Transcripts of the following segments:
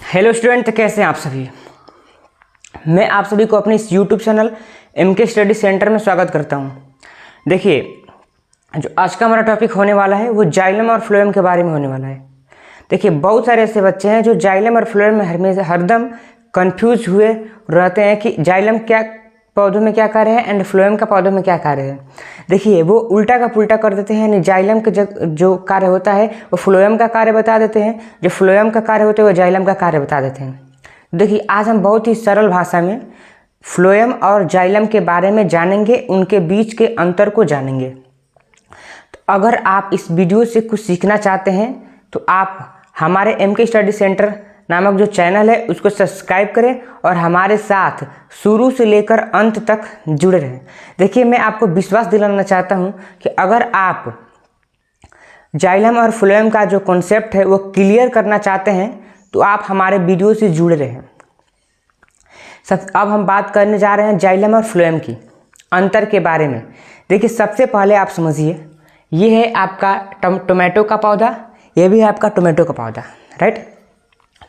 Hello student, कैसे हैं आप सभी। मैं आप सभी को अपने इस YouTube channel MK study centre में स्वागत करता हूं। देखिए, जो आज का हमारा टॉपिक होने वाला है वो जाइलम और फ्लोएम के बारे में होने वाला है। देखिए, बहुत सारे ऐसे बच्चे हैं जो जाइलम और फ्लोएम में हरदम कंफ्यूज हुए रहते हैं कि जाइलम क्या पौधों में क्या कार्य है एंड फ्लोएम का पौधों में क्या कार्य है। देखिए, वो उल्टा का पुल्टा कर देते हैं। जाइलम का जो कार्य होता है वो फ्लोएम का कार्य बता देते हैं, जो फ्लोएम का कार्य होता है वो जाइलम का कार्य बता देते हैं। देखिए, आज हम बहुत ही सरल भाषा में फ्लोएम और जाइलम के बारे में जानेंगे, उनके बीच के अंतर को जानेंगे। तो अगर आप इस वीडियो से कुछ सीखना चाहते हैं तो आप हमारे MK स्टडी सेंटर नामक जो चैनल है उसको सब्सक्राइब करें और हमारे साथ शुरू से लेकर अंत तक जुड़े रहें। देखिए, मैं आपको विश्वास दिलाना चाहता हूं कि अगर आप जाइलम और फ्लोएम का जो कॉन्सेप्ट है वो क्लियर करना चाहते हैं तो आप हमारे वीडियो से जुड़े रहें। अब हम बात करने जा रहे हैं जाइलम और फ्लोएम की अंतर के बारे में। देखिए, सबसे पहले आप समझिए, ये है आपका टोमेटो का पौधा, ये भी है आपका टोमेटो का पौधा, राइट।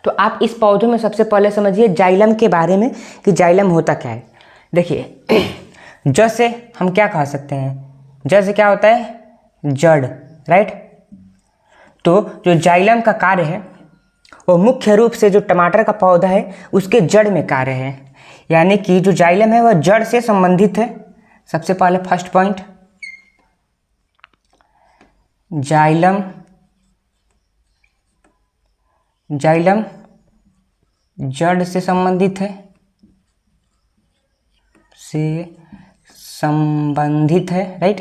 तो आप इस पौधे में सबसे पहले समझिए जाइलम के बारे में कि जाइलम होता क्या है। देखिए, जड़ से हम क्या कह सकते हैं, जड़ से क्या होता है, जड़, राइट। तो जो जाइलम का कार्य है वो मुख्य रूप से जो टमाटर का पौधा है उसके जड़ में कार्य है, यानी कि जो जाइलम है वह जड़ से संबंधित है। सबसे पहले फर्स्ट पॉइंट, जाइलम जड़ से संबंधित है, राइट।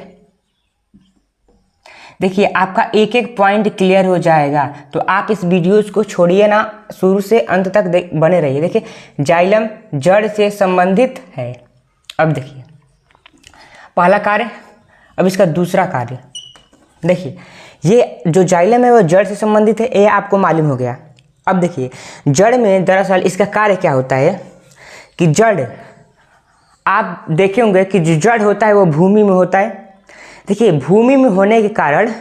देखिए, आपका एक एक पॉइंट क्लियर हो जाएगा, तो आप इस वीडियोस को छोड़िए ना, शुरू से अंत तक बने रहिए। देखिए, जाइलम जड़ से संबंधित है। अब देखिए, पहला कार्य, अब इसका दूसरा कार्य। देखिए, ये जो जाइलम है वो जड़ से संबंधित है, ये आपको मालूम हो गया। अब देखिए, जड़ में दरअसल इसका कार्य क्या होता है कि जड़, आप देखे होंगे कि जो जड़ होता है वो भूमि में होता है। देखिए, भूमि में होने के कारण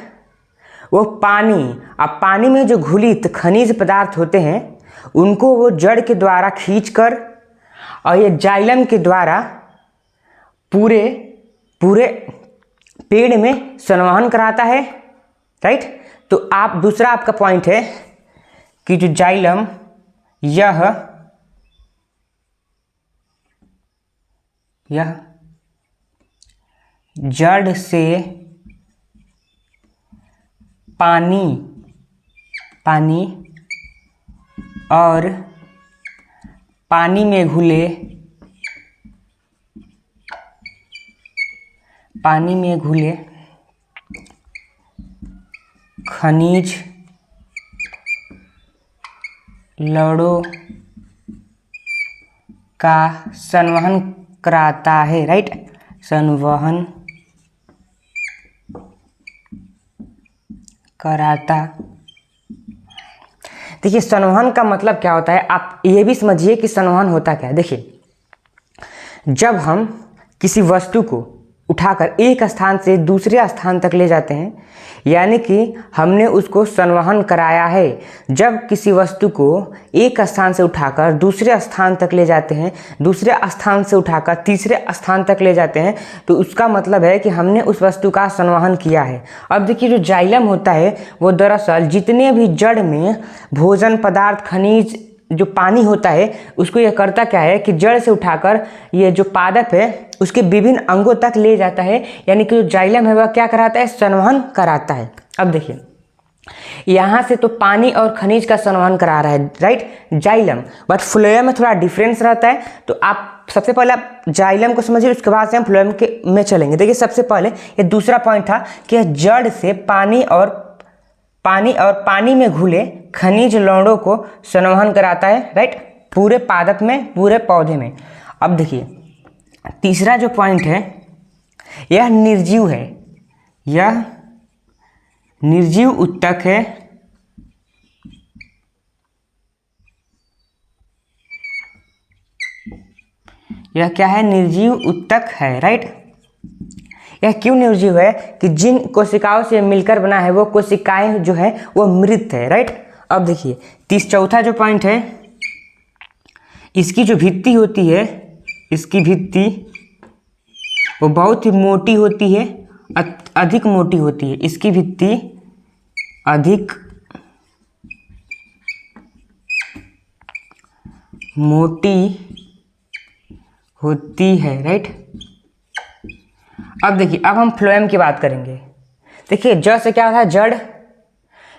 वो पानी, अब पानी में जो घुलित खनिज पदार्थ होते हैं उनको वो जड़ के द्वारा खींचकर और ये जाइलम के द्वारा पूरे पेड़ में संवहन कराता है, राइट। तो आप दूसरा आपका पॉइंट है कि जो जाइलम यह जड़ से पानी और पानी में घुले खनिज लवणों का संवहन कराता है, राइट। संवहन कराता। देखिए, संवहन का मतलब क्या होता है, आप ये भी समझिए कि संवहन होता क्या है। देखिए, जब हम किसी वस्तु को उठाकर एक स्थान से दूसरे स्थान तक ले जाते हैं, यानी कि हमने उसको संवहन कराया है। जब किसी वस्तु को एक स्थान से उठाकर दूसरे स्थान तक ले जाते हैं, दूसरे स्थान से उठाकर तीसरे स्थान तक ले जाते हैं, तो उसका मतलब है कि हमने उस वस्तु का संवहन किया है। अब देखिए, जो जाइलम होता है वो दरअसल जितने भी जड़ में भोजन पदार्थ खनिज जो पानी होता है उसको यह करता क्या है कि जड़ से उठाकर ये जो पादप है उसके विभिन्न अंगों तक ले जाता है, यानी कि जो जाइलम है वह क्या कराता है, संवहन कराता है। अब देखिए, यहाँ से तो पानी और खनिज का संवहन करा रहा है, राइट, जाइलम। बट फ्लोएम में थोड़ा डिफरेंस रहता है। तो आप सबसे पहले आप जाइलम को समझिए, उसके बाद से हम फ्लोएम के में चलेंगे। देखिए, सबसे पहले ये दूसरा पॉइंट था कि जड़ से पानी और पानी में घुले खनिज लवणों को संवहन कराता है, राइट, पूरे पादप में, पूरे पौधे में। अब देखिए, तीसरा जो पॉइंट है यह निर्जीव है, यह निर्जीव उत्तक है। यह क्या है, निर्जीव उत्तक है, राइट। यह क्यों निर्जीव है कि जिन कोशिकाओं से मिलकर बना है वो कोशिकाएं जो है वो मृत है, राइट। अब देखिए चौथा जो पॉइंट है इसकी जो भित्ति होती है, इसकी भित्ति वो बहुत ही मोटी होती है, अधिक मोटी होती है। इसकी भित्ति अधिक मोटी होती है, राइट। अब देखिए, अब हम फ्लोएम की बात करेंगे। देखिए, जड़ से क्या था, जड़,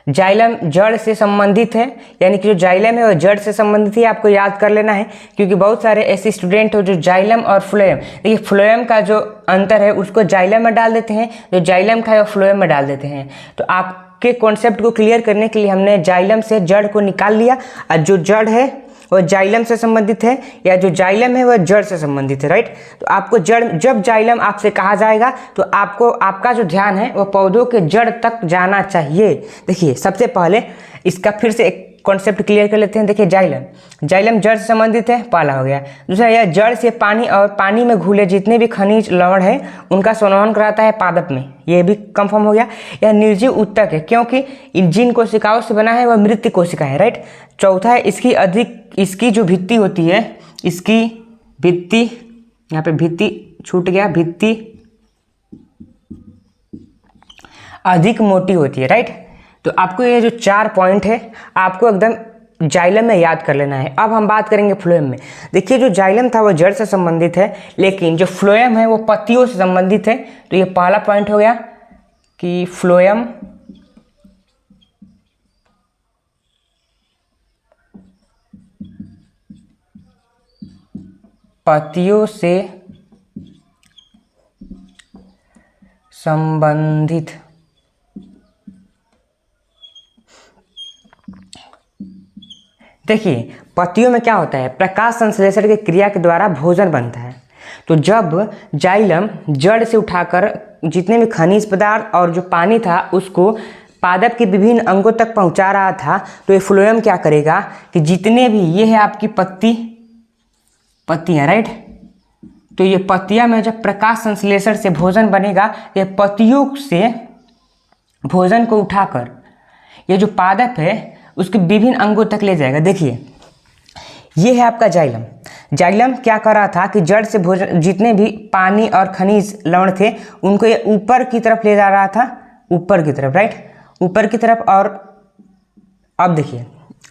जाइलम जड़ से संबंधित है, यानी कि जो जाइलम है वो जड़ से संबंधित है, आपको याद कर लेना है, क्योंकि बहुत सारे ऐसे स्टूडेंट हो जो जाइलम और फ्लोएम, देखिए फ्लोएम का जो अंतर है उसको जाइलम में डाल देते हैं, जो जाइलम का है वो फ्लोएम में डाल देते हैं। तो आपके कॉन्सेप्ट को क्लियर करने के लिए हमने जाइलम से जड़ को निकाल लिया, और जो जड़ है वो जाइलम से संबंधित है, या जो जाइलम है वह जड़ से संबंधित है, राइट। तो आपको जड़, जब जाइलम आपसे कहा जाएगा तो आपको, आपका जो ध्यान है वो पौधों के जड़ तक जाना चाहिए। देखिए, सबसे पहले इसका फिर से एक कॉन्सेप्ट क्लियर कर लेते हैं। देखिए, जाइलम जड़ से संबंधित है, पहला हो गया। दूसरा, यह जड़ से पानी और पानी में घुले जितने भी खनिज लवण है उनका संवहन कराता है पादप में, ये भी कंफर्म हो गया। यह निर्जीव ऊतक है, क्योंकि जिन कोशिकाओं से बना है वह मृत कोशिका है, राइट। चौथा है, इसकी जो भित्ति होती है, इसकी भित्ति, यहाँ पे भित्ति छूट गया, भित्ति अधिक मोटी होती है, राइट। तो आपको ये जो 4 पॉइंट है आपको एकदम जाइलम में याद कर लेना है। अब हम बात करेंगे फ्लोएम में। देखिए, जो जाइलम था वो जड़ से संबंधित है, लेकिन जो फ्लोएम है वो पत्तियों से संबंधित है। तो ये पहला पॉइंट हो गया कि फ्लोएम पत्तियों से संबंधित। देखिए, पत्तियों में क्या होता है, प्रकाश संश्लेषण की क्रिया के द्वारा भोजन बनता है। तो जब जाइलम जड़ से उठाकर जितने भी खनिज पदार्थ और जो पानी था उसको पादप के विभिन्न अंगों तक पहुंचा रहा था, तो ये फ्लोएम क्या करेगा कि जितने भी, ये है आपकी पत्तियां, राइट। तो ये पत्तियां में जब प्रकाश संश्लेषण से भोजन बनेगा, ये पत्तियों से भोजन को उठाकर ये जो पादप है उसके विभिन्न अंगों तक ले जाएगा। देखिए, ये है आपका जाइलम क्या कर रहा था कि जड़ से भोजन, जितने भी पानी और खनिज लवण थे उनको ये ऊपर की तरफ ले जा रहा था, ऊपर की तरफ, राइट, ऊपर की तरफ। और अब देखिए,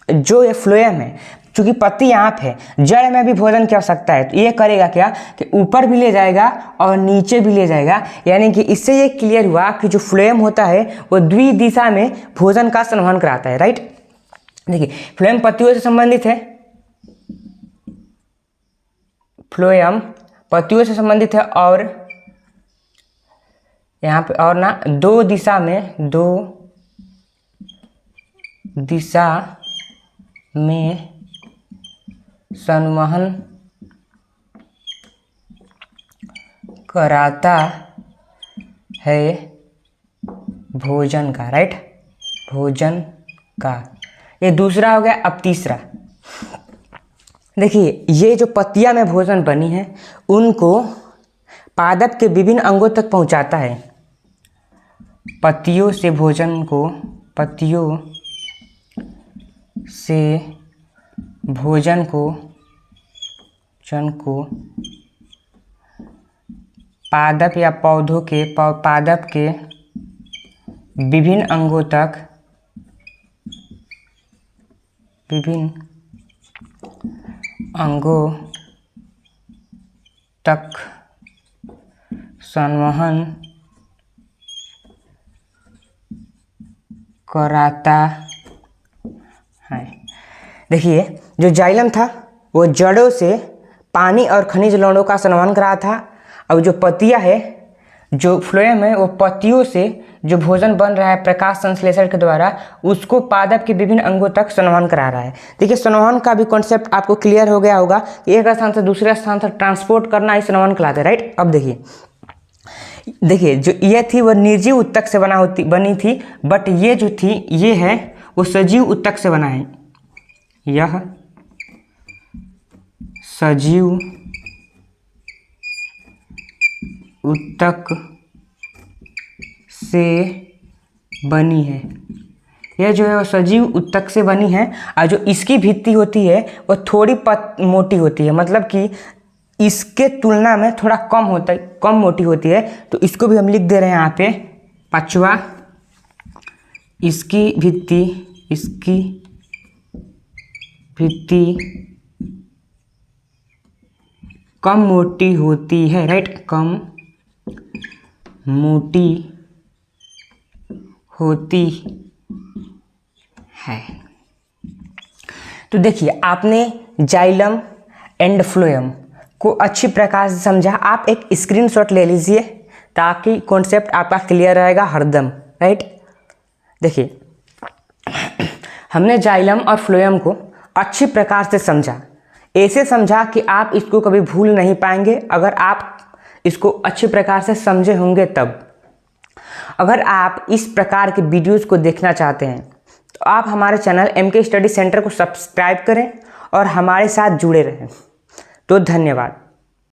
जो ये फ्लोएम है, चूंकि पत्ती यहाँ पे है, जड़ में भी भोजन की आवश्यकता है, तो ये करेगा क्या कि ऊपर भी ले जाएगा और नीचे भी ले जाएगा। यानी कि इससे ये क्लियर हुआ कि जो फ्लोएम होता है वो द्विदिशा में भोजन का संवहन कराता है, राइट। देखिए, फ्लोएम पत्तियों से संबंधित है, फ्लोएम पत्तियों से संबंधित है, और यहाँ पे और ना दो दिशा में संवहन कराता है भोजन का, राइट, भोजन का। ये दूसरा हो गया। अब तीसरा, देखिए, ये जो पत्तियां में भोजन बनी है उनको पादप के विभिन्न अंगों तक पहुंचाता है। पत्तियों से भोजन को पादप या पौधों के पादप के विभिन्न अंगों तक संवहन कराता है। देखिए, जो जाइलम था वो जड़ों से पानी और खनिज लवणों का संवहन करा रहा था। अब जो पत्तियां है, जो फ्लोएम है, वो पत्तियों से जो भोजन बन रहा है प्रकाश संश्लेषण के द्वारा उसको पादप के विभिन्न अंगों तक संवहन करा रहा है। देखिए, संवहन का भी कॉन्सेप्ट आपको क्लियर हो गया होगा कि एक स्थान से दूसरे स्थान तक ट्रांसपोर्ट करना ही संवहन कहलाता है, राइट। अब देखिए, जो ये थी वह निर्जीव ऊतक से बनी थी, बट ये जो थी ये है वो सजीव ऊतक से बना है। यह सजीव ऊतक से बनी है। यह जो है वो सजीव ऊतक से बनी है, और जो इसकी भित्ति होती है वो थोड़ी मोटी होती है, मतलब कि इसके तुलना में थोड़ा कम मोटी होती है। तो इसको भी हम लिख दे रहे हैं यहाँ पे 5वां, इसकी भित्ति कम मोटी होती है, राइट, कम मोटी होती है। तो देखिए आपने जाइलम एंड फ्लोएम को अच्छी प्रकार से समझा। आप एक स्क्रीनशॉट ले लीजिए ताकि कॉन्सेप्ट आपका क्लियर रहेगा हरदम, राइट। देखिए हमने जाइलम और फ्लोएम को अच्छी प्रकार से समझा, ऐसे समझा कि आप इसको कभी भूल नहीं पाएंगे अगर आप इसको अच्छी प्रकार से समझे होंगे तब। अगर आप इस प्रकार के वीडियोस को देखना चाहते हैं तो आप हमारे चैनल MK स्टडी सेंटर को सब्सक्राइब करें और हमारे साथ जुड़े रहें। तो धन्यवाद।